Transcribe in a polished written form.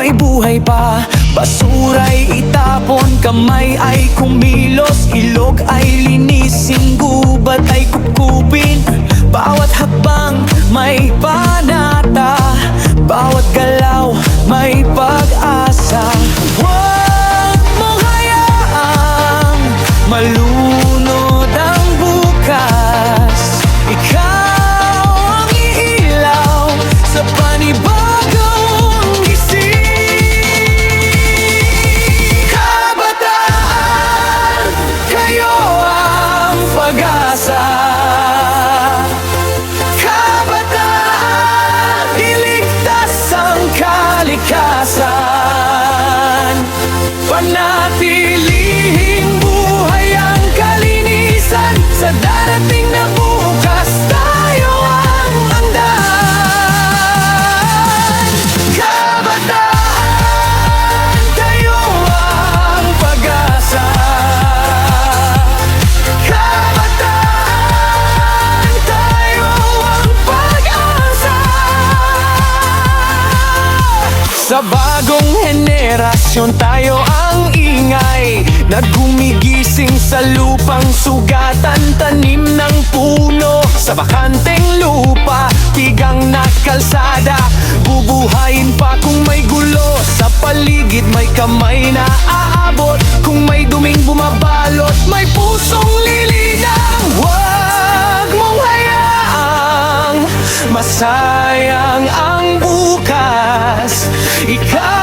may buhay pa. Basura'y itapon, kamay ay kumilos, ilog ay linisin, gubat ay kukupin. Bawat hakbang may panata, bawat galaw may pag-asa. Huwag mong hayaang malunod ang bukas. Ikaw ang iilaw sa panibagong gising. Kabataan, kayo ang pag-asa. Kabataan, iligtas ang kalikasan. Panatilihing buhay ang kalinisan. Sa darating na bukas, tayo ang hanggan. Kabataan, kayo ang pag-asa. Kabataan, tayo ang pag-asa. Sa bagong henerasyon tayo ang ingay na gumigising sa lupang sugatan, tanim ng puno sa bakanteng lupa, tigang na kalsada. Bubuhayin pa kung may gulo sa paligid, may kamay na aabot. Kung may duming bumabalot, may pusong lilinang. Huwag mong hayaang masayang ang bukas. Ikaw